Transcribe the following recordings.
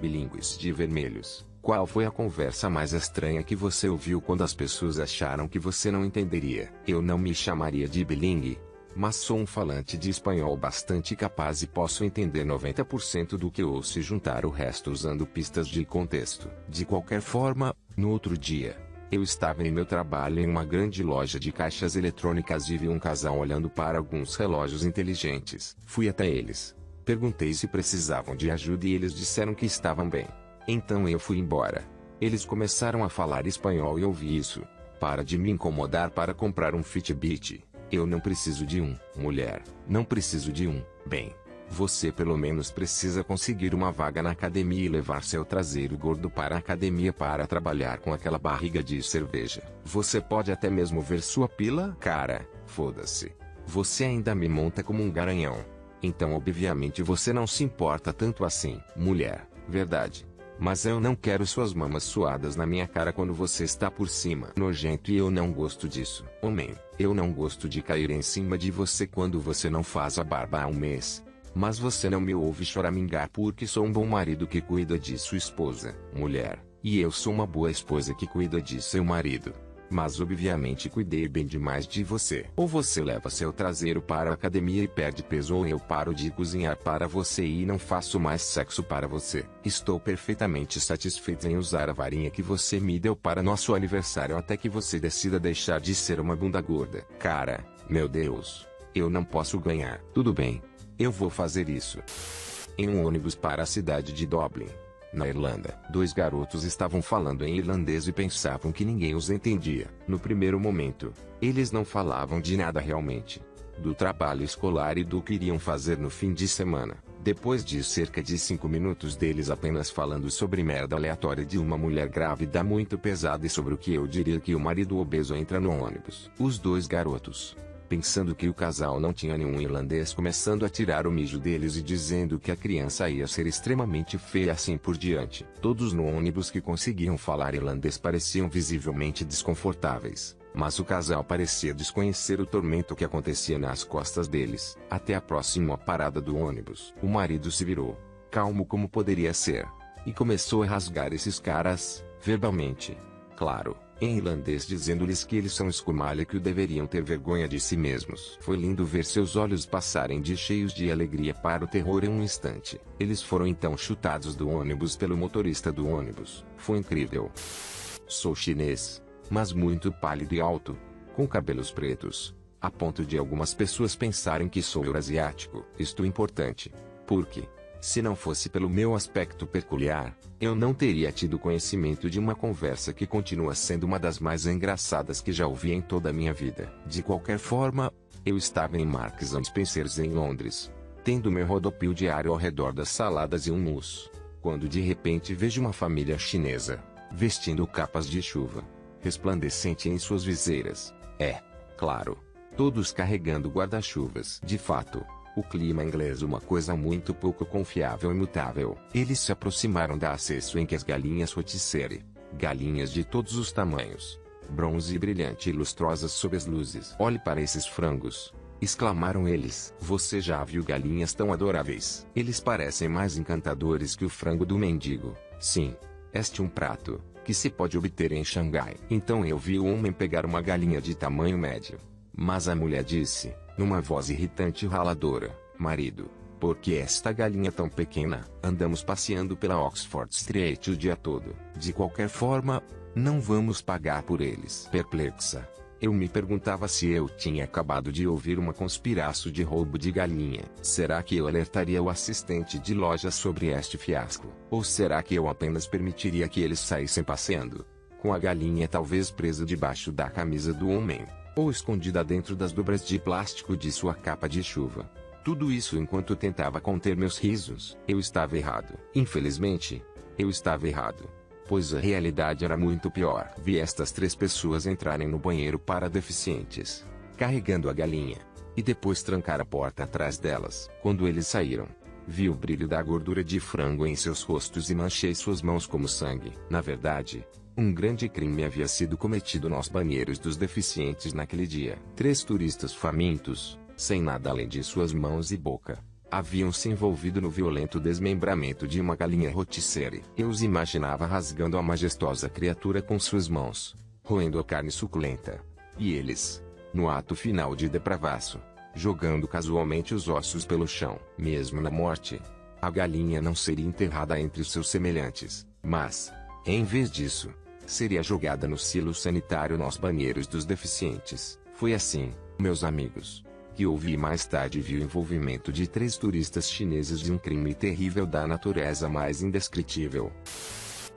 bilíngues de vermelhos. Qual foi a conversa mais estranha que você ouviu quando as pessoas acharam que você não entenderia? Eu não me chamaria de bilingue, mas sou um falante de espanhol bastante capaz e posso entender 90% do que ouço e juntar o resto usando pistas de contexto. De qualquer forma, no outro dia, eu estava em meu trabalho em uma grande loja de caixas eletrônicas e vi um casal olhando para alguns relógios inteligentes. Fui até eles. Perguntei se precisavam de ajuda e eles disseram que estavam bem. Então eu fui embora. Eles começaram a falar espanhol e ouvi isso. Para de me incomodar para comprar um Fitbit. Eu não preciso de um, mulher. Não preciso de um. Bem, você pelo menos precisa conseguir uma vaga na academia e levar seu traseiro gordo para a academia para trabalhar com aquela barriga de cerveja. Você pode até mesmo ver sua pila? Cara, foda-se. Você ainda me monta como um garanhão. Então obviamente você não se importa tanto assim. Mulher, verdade. Mas eu não quero suas mamas suadas na minha cara quando você está por cima. Nojento e eu não gosto disso. Homem, eu não gosto de cair em cima de você quando você não faz a barba há um mês. Mas você não me ouve choramingar porque sou um bom marido que cuida de sua esposa, mulher. E eu sou uma boa esposa que cuida de seu marido. Mas obviamente cuidei bem demais de você. Ou você leva seu traseiro para a academia e perde peso, ou eu paro de cozinhar para você e não faço mais sexo para você. Estou perfeitamente satisfeito em usar a varinha que você me deu para nosso aniversário até que você decida deixar de ser uma bunda gorda. Cara, meu Deus, eu não posso ganhar. Tudo bem, eu vou fazer isso. Em um ônibus para a cidade de Dublin, na Irlanda, dois garotos estavam falando em irlandês e pensavam que ninguém os entendia. No primeiro momento, eles não falavam de nada realmente. Do trabalho escolar e do que iriam fazer no fim de semana. Depois de cerca de 5 minutos deles apenas falando sobre merda aleatória de uma mulher grávida muito pesada e sobre o que eu diria que o marido obeso entra no ônibus. Os dois garotos, pensando que o casal não tinha nenhum irlandês, começando a tirar o mijo deles e dizendo que a criança ia ser extremamente feia e assim por diante. Todos no ônibus que conseguiam falar irlandês pareciam visivelmente desconfortáveis, mas o casal parecia desconhecer o tormento que acontecia nas costas deles. Até a próxima parada do ônibus, o marido se virou, calmo como poderia ser, e começou a rasgar esses caras, verbalmente. Claro, em irlandês, dizendo-lhes que eles são escumalha e que o deveriam ter vergonha de si mesmos. Foi lindo ver seus olhos passarem de cheios de alegria para o terror em um instante. Eles foram então chutados do ônibus pelo motorista do ônibus. Foi incrível. Sou chinês, mas muito pálido e alto, com cabelos pretos, a ponto de algumas pessoas pensarem que sou eurasiático. Isto é importante, porque, se não fosse pelo meu aspecto peculiar, eu não teria tido conhecimento de uma conversa que continua sendo uma das mais engraçadas que já ouvi em toda a minha vida. De qualquer forma, eu estava em Marks and Spencer em Londres, tendo meu rodopio diário ao redor das saladas e um mousse, quando de repente vejo uma família chinesa, vestindo capas de chuva, resplandecente em suas viseiras. Claro, todos carregando guarda-chuvas. De fato, o clima inglês é uma coisa muito pouco confiável e mutável. Eles se aproximaram da acesso em que as galinhas rotisserie, galinhas de todos os tamanhos, bronze e brilhante e lustrosas sob as luzes. Olhe para esses frangos, exclamaram eles. Você já viu galinhas tão adoráveis? Eles parecem mais encantadores que o frango do mendigo. Sim, este é um prato que se pode obter em Xangai. Então eu vi o homem pegar uma galinha de tamanho médio. Mas a mulher disse, numa voz irritante e raladora, marido, por que esta galinha tão pequena? Andamos passeando pela Oxford Street o dia todo. De qualquer forma, não vamos pagar por eles. Perplexa, eu me perguntava se eu tinha acabado de ouvir uma conspiração de roubo de galinha. Será que eu alertaria o assistente de loja sobre este fiasco? Ou será que eu apenas permitiria que eles saíssem passeando, com a galinha talvez presa debaixo da camisa do homem, ou escondida dentro das dobras de plástico de sua capa de chuva? Tudo isso enquanto tentava conter meus risos. Eu estava errado. Infelizmente, eu estava errado, pois a realidade era muito pior. Vi estas 3 pessoas entrarem no banheiro para deficientes, carregando a galinha, e depois trancar a porta atrás delas. Quando eles saíram, vi o brilho da gordura de frango em seus rostos e manchei suas mãos como sangue. Na verdade, um grande crime havia sido cometido nos banheiros dos deficientes naquele dia. 3 turistas famintos, sem nada além de suas mãos e boca, haviam se envolvido no violento desmembramento de uma galinha rotisserie. Eu os imaginava rasgando a majestosa criatura com suas mãos, roendo a carne suculenta. E eles, no ato final de depravaço, jogando casualmente os ossos pelo chão. Mesmo na morte, a galinha não seria enterrada entre os seus semelhantes, mas, em vez disso, seria jogada no silo sanitário nos banheiros dos deficientes. Foi assim, meus amigos, que ouvi mais tarde vi o envolvimento de 3 turistas chineses de um crime terrível da natureza mais indescritível.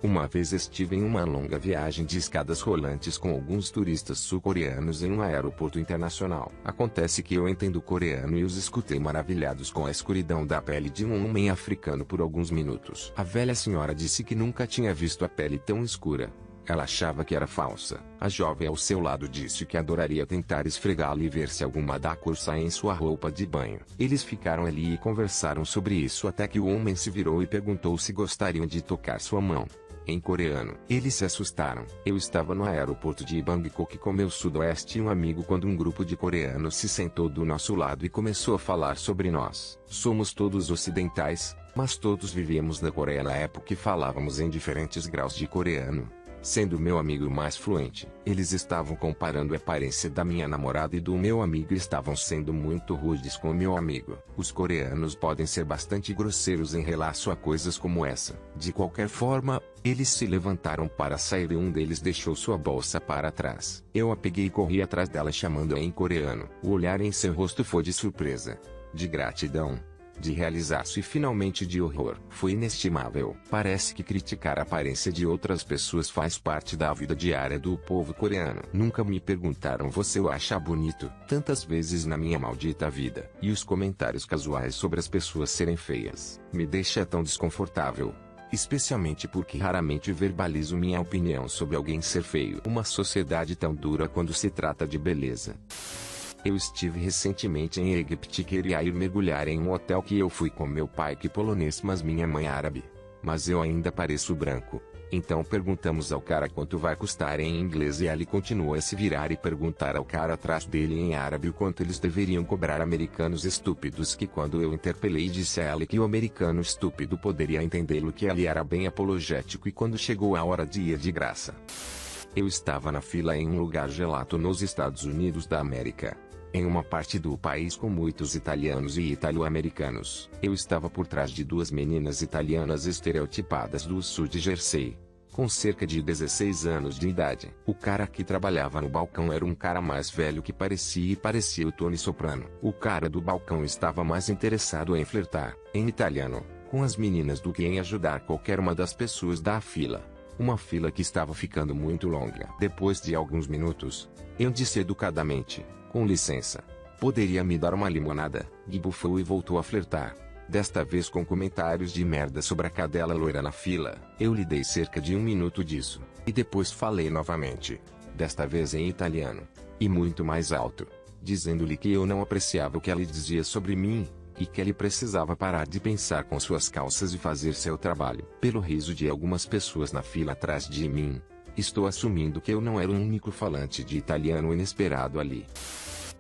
Uma vez estive em uma longa viagem de escadas rolantes com alguns turistas sul-coreanos em um aeroporto internacional. Acontece que eu entendo coreano e os escutei maravilhados com a escuridão da pele de um homem africano por alguns minutos. A velha senhora disse que nunca tinha visto a pele tão escura. Ela achava que era falsa. A jovem ao seu lado disse que adoraria tentar esfregá-la e ver se alguma da cor saía em sua roupa de banho. Eles ficaram ali e conversaram sobre isso até que o homem se virou e perguntou se gostariam de tocar sua mão. Em coreano. Eles se assustaram. Eu estava no aeroporto de Bangkok com meu sudoeste e um amigo quando um grupo de coreanos se sentou do nosso lado e começou a falar sobre nós. Somos todos ocidentais, mas todos vivíamos na Coreia na época e falávamos em diferentes graus de coreano, sendo meu amigo mais fluente. Eles estavam comparando a aparência da minha namorada e do meu amigo e estavam sendo muito rudes com o meu amigo. Os coreanos podem ser bastante grosseiros em relação a coisas como essa. De qualquer forma, eles se levantaram para sair e um deles deixou sua bolsa para trás. Eu a peguei e corri atrás dela chamando-a em coreano. O olhar em seu rosto foi de surpresa, de gratidão, de realizaço e finalmente de horror. Foi inestimável. Parece que criticar a aparência de outras pessoas faz parte da vida diária do povo coreano. Nunca me perguntaram você o acha bonito, tantas vezes na minha maldita vida. E os comentários casuais sobre as pessoas serem feias, me deixa tão desconfortável. Especialmente porque raramente verbalizo minha opinião sobre alguém ser feio. Uma sociedade tão dura quando se trata de beleza. Eu estive recentemente em Egipto e queria ir mergulhar em um hotel que eu fui com meu pai que é polonês mas minha mãe é árabe. Mas eu ainda pareço branco. Então perguntamos ao cara quanto vai custar em inglês e ele continuou a se virar e perguntar ao cara atrás dele em árabe o quanto eles deveriam cobrar americanos estúpidos que quando eu interpelei disse a ela que o americano estúpido poderia entendê-lo que ele era bem apologético e quando chegou a hora de ir de graça. Eu estava na fila em um lugar gelato nos Estados Unidos da América. Em uma parte do país com muitos italianos e italo-americanos. Eu estava por trás de 2 meninas italianas estereotipadas do sul de Jersey, com cerca de 16 anos de idade. O cara que trabalhava no balcão era um cara mais velho que parecia o Tony Soprano. O cara do balcão estava mais interessado em flertar, em italiano, com as meninas do que em ajudar qualquer uma das pessoas da fila. Uma fila que estava ficando muito longa. Depois de alguns minutos, eu disse educadamente: com licença, poderia me dar uma limonada? Gui bufou e voltou a flertar. Desta vez com comentários de merda sobre a cadela loira na fila. Eu lhe dei cerca de 1 minuto disso. E depois falei novamente. Desta vez em italiano. E muito mais alto. Dizendo-lhe que eu não apreciava o que ela dizia sobre mim. E que ele precisava parar de pensar com suas calças e fazer seu trabalho. Pelo riso de algumas pessoas na fila atrás de mim, estou assumindo que eu não era o único falante de italiano inesperado ali.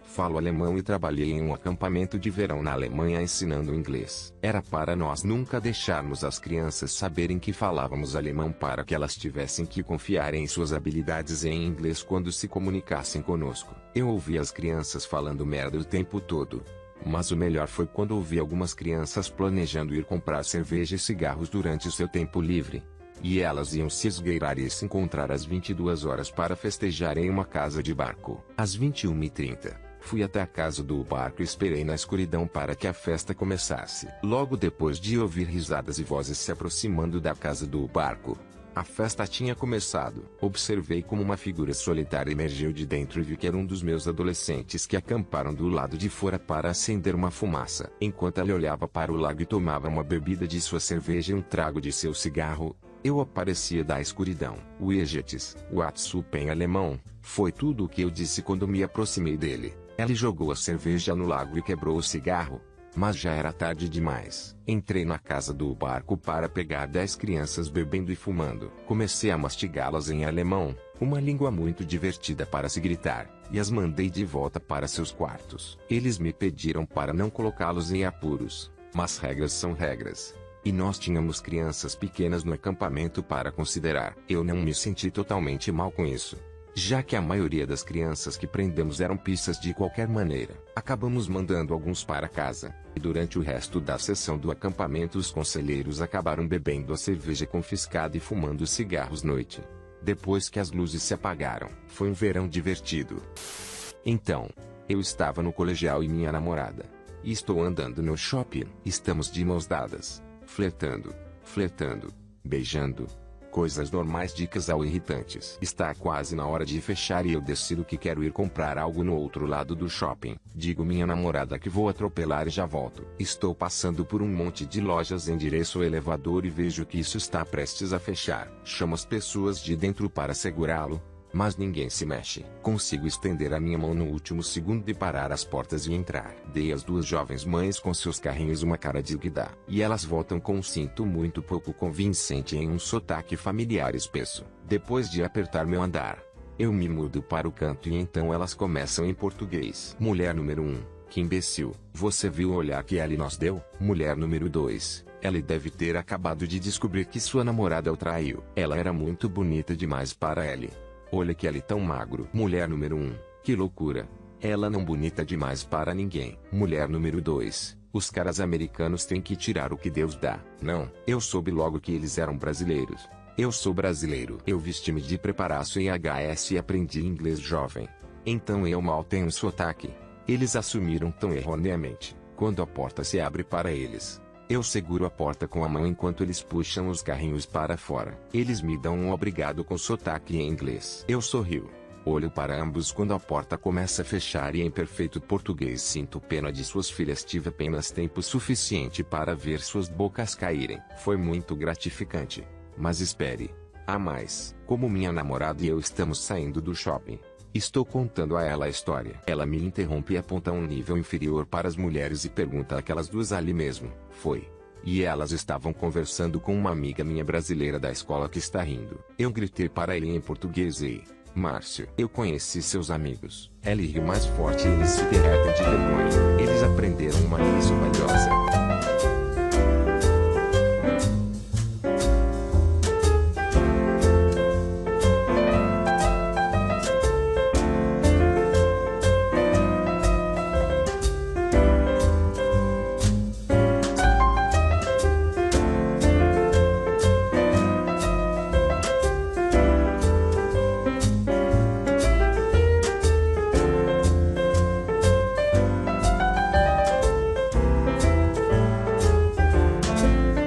Falo alemão e trabalhei em um acampamento de verão na Alemanha ensinando inglês. Era para nós nunca deixarmos as crianças saberem que falávamos alemão para que elas tivessem que confiar em suas habilidades em inglês quando se comunicassem conosco. Eu ouvi as crianças falando merda o tempo todo. Mas o melhor foi quando ouvi algumas crianças planejando ir comprar cerveja e cigarros durante seu tempo livre. E elas iam se esgueirar e se encontrar às 22 horas para festejar em uma casa de barco. Às 21h30, fui até a casa do barco e esperei na escuridão para que a festa começasse. Logo depois de ouvir risadas e vozes se aproximando da casa do barco, a festa tinha começado. Observei como uma figura solitária emergiu de dentro e vi que era um dos meus adolescentes que acamparam do lado de fora para acender uma fumaça. Enquanto ela olhava para o lago e tomava uma bebida de sua cerveja e um trago de seu cigarro, eu aparecia da escuridão. Widgets, WhatsApp em alemão, foi tudo o que eu disse quando me aproximei dele. Ela jogou a cerveja no lago e quebrou o cigarro. Mas já era tarde demais. Entrei na casa do barco para pegar 10 crianças bebendo e fumando. Comecei a mastigá-las em alemão, uma língua muito divertida para se gritar, e as mandei de volta para seus quartos. Eles me pediram para não colocá-los em apuros, Mas regras são regras. E nós tínhamos crianças pequenas no acampamento para considerar. Eu não me senti totalmente mal com isso, já que a maioria das crianças que prendemos eram pistas de qualquer maneira. Acabamos mandando alguns para casa, e durante o resto da sessão do acampamento os conselheiros acabaram bebendo a cerveja confiscada e fumando cigarros noite. Depois que as luzes se apagaram, foi um verão divertido. Então, eu estava no colegial e minha namorada. E estou andando no shopping. Estamos de mãos dadas, flertando, beijando. Coisas normais de casal irritantes. Está quase na hora de fechar e eu decido que quero ir comprar algo no outro lado do shopping. Digo minha namorada que vou atropelar e já volto. Estou passando por um monte de lojas em direção ao elevador e vejo que isso está prestes a fechar. Chamo as pessoas de dentro para segurá-lo, mas ninguém se mexe. Consigo estender a minha mão no último segundo de parar as portas e entrar. Dei às duas jovens mães com seus carrinhos uma cara de guidá. E elas voltam com um cinto muito pouco convincente em um sotaque familiar espesso. Depois de apertar meu andar, eu me mudo para o canto e então elas começam em português. Mulher número 1, que imbecil. Você viu o olhar que Ellie nos deu? Mulher número 2. Ellie deve ter acabado de descobrir que sua namorada o traiu. Ela era muito bonita demais para Ellie. Olha que ele tão magro. Mulher número 1, que loucura. Ela não bonita demais para ninguém. Mulher número 2, os caras americanos têm que tirar o que Deus dá. Não, eu soube logo que eles eram brasileiros. Eu sou brasileiro. Eu vesti-me de preparaço em HS e aprendi inglês jovem. Então eu mal tenho sotaque. Eles assumiram tão erroneamente. Quando a porta se abre para eles, eu seguro a porta com a mão enquanto eles puxam os carrinhos para fora. Eles me dão um obrigado com sotaque em inglês. Eu sorrio. Olho para ambos quando a porta começa a fechar e em perfeito português sinto pena de suas filhas. Tive apenas tempo suficiente para ver suas bocas caírem. Foi muito gratificante. Mas espere. Há mais. Como minha namorada e eu estamos saindo do shopping, estou contando a ela a história. Ela me interrompe e aponta um nível inferior para as mulheres e pergunta aquelas duas ali mesmo. Foi. E elas estavam conversando com uma amiga minha brasileira da escola que está rindo. Eu gritei para ele em português e... Márcio, eu conheci seus amigos. Ele riu mais forte e eles se derretem de vergonha. Eles aprenderam uma lição valiosa.